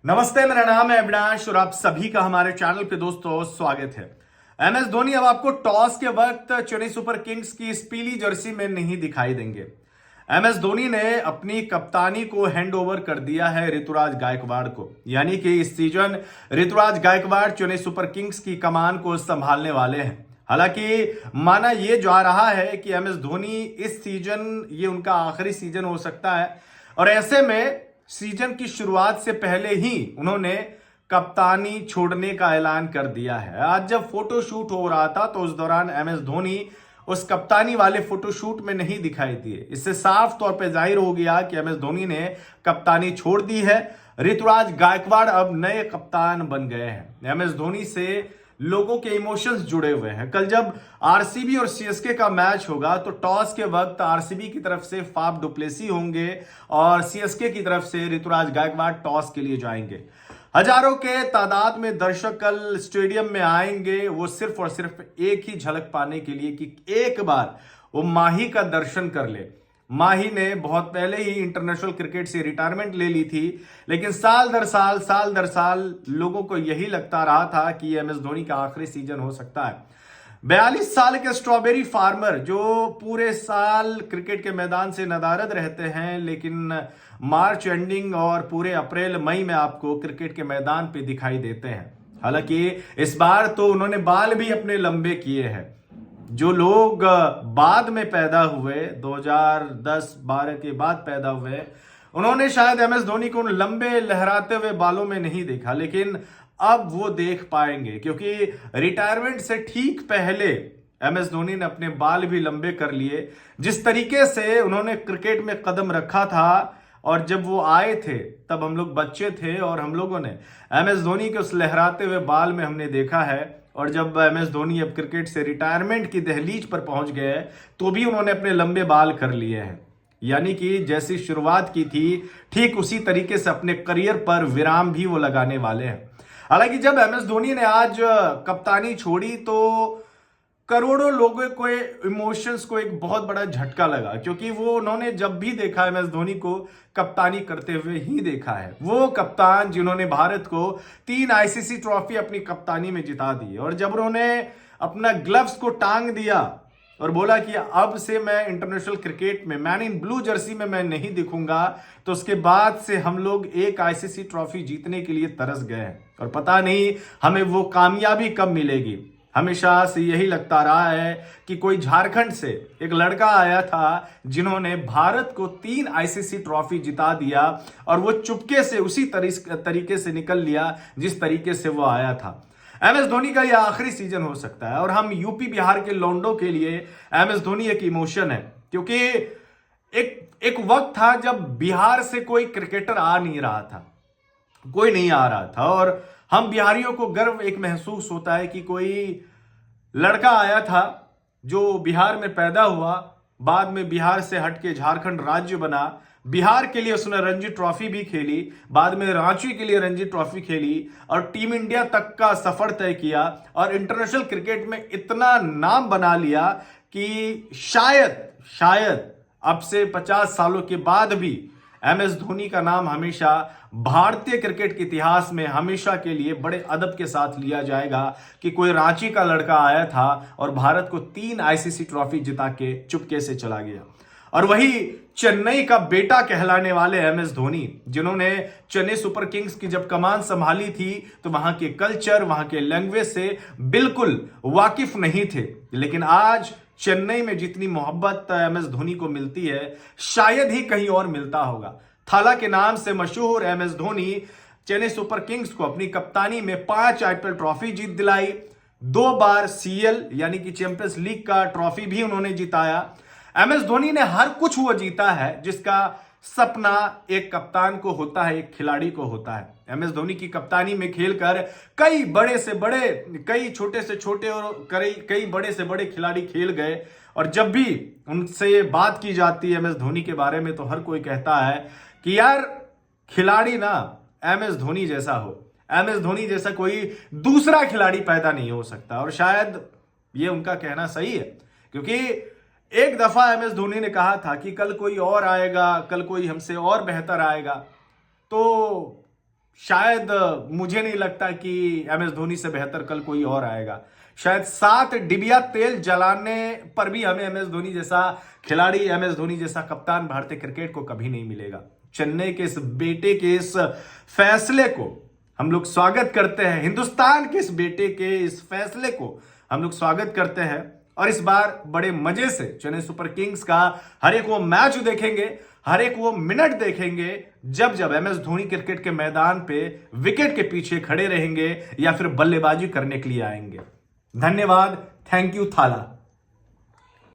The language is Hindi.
नमस्ते, मेरा नाम है अविनाश और आप सभी का हमारे चैनल पे दोस्तों स्वागत है। एम एस धोनी अब आपको टॉस के वक्त चेन्नई सुपर किंग्स की इस पीली जर्सी में नहीं दिखाई देंगे। एम एस धोनी ने अपनी कप्तानी को हैंड ओवर कर दिया है ऋतुराज गायकवाड़ को, यानी कि इस season Ruturaj Gaikwad Chennai Super Kings की कमान को संभालने वाले हैं। हालांकि माना यह जा रहा है कि एम एस धोनी इस सीजन ये उनका आखिरी सीजन हो सकता है और ऐसे में सीजन की शुरुआत से पहले ही उन्होंने कप्तानी छोड़ने का ऐलान कर दिया है। आज जब फोटो शूट हो रहा था तो उस दौरान एम एस धोनी उस कप्तानी वाले फोटोशूट में नहीं दिखाई दिए। इससे साफ तौर पर जाहिर हो गया कि एम एस धोनी ने कप्तानी छोड़ दी है। ऋतुराज गायकवाड़ अब नए कप्तान बन गए हैं। एम एस धोनी से लोगों के इमोशंस जुड़े हुए हैं। कल जब आरसीबी और सीएसके का मैच होगा तो टॉस के वक्त आरसीबी की तरफ से फाफ डुप्लेसी होंगे और सीएसके की तरफ से ऋतुराज गायकवाड़ टॉस के लिए जाएंगे। हजारों के तादाद में दर्शक कल स्टेडियम में आएंगे, वो सिर्फ और सिर्फ एक ही झलक पाने के लिए कि एक बार वो माही का दर्शन कर ले। माही ने बहुत पहले ही इंटरनेशनल क्रिकेट से रिटायरमेंट ले ली थी, लेकिन साल दर साल लोगों को यही लगता रहा था कि एम एस धोनी का आखिरी सीजन हो सकता है। 42 साल के स्ट्रॉबेरी फार्मर जो पूरे साल क्रिकेट के मैदान से नदारद रहते हैं, लेकिन मार्च एंडिंग और पूरे अप्रैल मई में आपको क्रिकेट के मैदान पे दिखाई देते हैं। हालांकि इस बार तो उन्होंने बाल भी अपने लंबे किए हैं। जो लोग बाद में पैदा हुए, 2010-12 के बाद पैदा हुए, उन्होंने शायद एम एस धोनी को उन लंबे लहराते हुए बालों में नहीं देखा, लेकिन अब वो देख पाएंगे क्योंकि रिटायरमेंट से ठीक पहले एम एस धोनी ने अपने बाल भी लंबे कर लिए। जिस तरीके से उन्होंने क्रिकेट में कदम रखा था और जब वो आए थे तब हम लोग बच्चे थे और हम लोगों ने एम एस धोनी के उस लहराते हुए बाल में हमने देखा है। और जब एम एस धोनी अब क्रिकेट से रिटायरमेंट की दहलीज पर पहुंच गए तो भी उन्होंने अपने लंबे बाल कर लिए हैं, यानी कि जैसी शुरुआत की थी ठीक उसी तरीके से अपने करियर पर विराम भी वो लगाने वाले हैं। हालांकि जब एम एस धोनी ने आज कप्तानी छोड़ी तो करोड़ों लोगों को इमोशंस को एक बहुत बड़ा झटका लगा, क्योंकि वो उन्होंने जब भी देखा एम एस धोनी को कप्तानी करते हुए ही देखा है। वो कप्तान जिन्होंने भारत को 3 आईसीसी ट्रॉफी अपनी कप्तानी में जिता दी, और जब उन्होंने अपना ग्लव्स को टांग दिया और बोला कि अब से मैं इंटरनेशनल क्रिकेट में मैन इन ब्लू जर्सी में मैं नहीं दिखूंगा, तो उसके बाद से हम लोग एक आईसीसी ट्रॉफी जीतने के लिए तरस गए हैं और पता नहीं हमें वो कामयाबी कब मिलेगी। हमेशा से यही लगता रहा है कि कोई झारखंड से एक लड़का आया था जिन्होंने भारत को 3 आईसीसी ट्रॉफी जिता दिया और वो चुपके से उसी तरीके से निकल लिया जिस तरीके से वो आया था। एम एस धोनी का यह आखिरी सीजन हो सकता है और हम यूपी बिहार के लौंडों के लिए एम एस धोनी एक इमोशन है, क्योंकि एक वक्त था जब बिहार से कोई क्रिकेटर आ नहीं रहा था, कोई नहीं आ रहा था, और हम बिहारियों को गर्व एक महसूस होता है कि कोई लड़का आया था जो बिहार में पैदा हुआ, बाद में बिहार से हटके झारखंड राज्य बना, बिहार के लिए उसने रणजी ट्रॉफी भी खेली, बाद में रांची के लिए रणजी ट्रॉफी खेली और टीम इंडिया तक का सफर तय किया और इंटरनेशनल क्रिकेट में इतना नाम बना लिया कि शायद अब से 50 सालों के बाद भी एम एस धोनी का नाम हमेशा भारतीय क्रिकेट के इतिहास में हमेशा के लिए बड़े अदब के साथ लिया जाएगा कि कोई रांची का लड़का आया था और भारत को 3 आईसीसी ट्रॉफी जिता के चुपके से चला गया। और वही चेन्नई का बेटा कहलाने वाले एम एस धोनी, जिन्होंने चेन्नई सुपर किंग्स की जब कमान संभाली थी तो वहां के कल्चर, वहां के लैंग्वेज से बिल्कुल वाकिफ नहीं थे, लेकिन आज चेन्नई में जितनी मोहब्बत एम एस धोनी को मिलती है शायद ही कहीं और मिलता होगा। थाला के नाम से मशहूर M S Dhoni Chennai Super Kings को अपनी कप्तानी में 5 आईपीएल ट्रॉफी जीत दिलाई, 2 बार सीएल यानी कि चैंपियंस लीग का ट्रॉफी भी उन्होंने जिताया। एम एस धोनी ने हर कुछ वो जीता है जिसका सपना एक कप्तान को होता है, एक खिलाड़ी को होता है। एम एस धोनी की कप्तानी में खेलकर कई बड़े से बड़े, कई छोटे से छोटे और कई बड़े से बड़े खिलाड़ी खेल गए, और जब भी उनसे बात की जाती है एम एस धोनी के बारे में तो हर कोई कहता है कि यार खिलाड़ी ना एम एस धोनी जैसा हो, एम एस धोनी जैसा कोई दूसरा खिलाड़ी पैदा नहीं हो सकता। और शायद ये उनका कहना सही है, क्योंकि एक दफा एम एस धोनी ने कहा था कि कल कोई और आएगा, कल कोई हमसे और बेहतर आएगा, तो शायद मुझे नहीं लगता कि एम एस धोनी से बेहतर कल कोई और आएगा। शायद 7 डिबिया तेल जलाने पर भी हमें एम एस धोनी जैसा खिलाड़ी, एम एस धोनी जैसा कप्तान भारतीय क्रिकेट को कभी नहीं मिलेगा। चेन्नई के इस बेटे के इस फैसले को हम लोग स्वागत करते हैं, हिंदुस्तान के इस बेटे के इस फैसले को हम लोग स्वागत करते हैं और इस बार बड़े मजे से चेन्नई सुपर किंग्स का हर एक वो मैच देखेंगे, हर एक वो मिनट देखेंगे जब जब एम एस धोनी क्रिकेट के मैदान पे विकेट के पीछे खड़े रहेंगे या फिर बल्लेबाजी करने के लिए आएंगे। धन्यवाद, थैंक यू थाला।